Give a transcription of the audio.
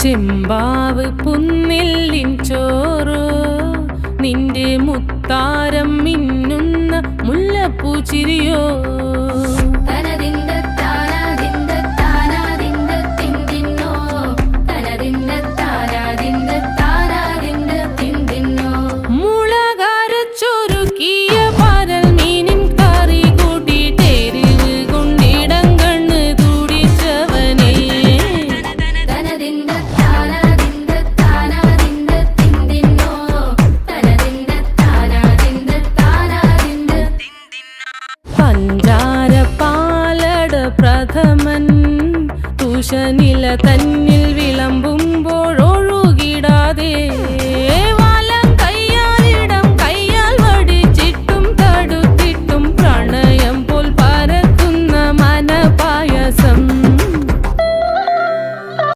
ചെമ്പാവ് പുന്നെല്ലിൻ ചോറോ നിന്റെ മുത്താരം മിന്നുന്ന മുല്ലപ്പൂച്ചിരിയോ പഞ്ചാര പാലട പ്രഥമൻ തുഷനില തൻ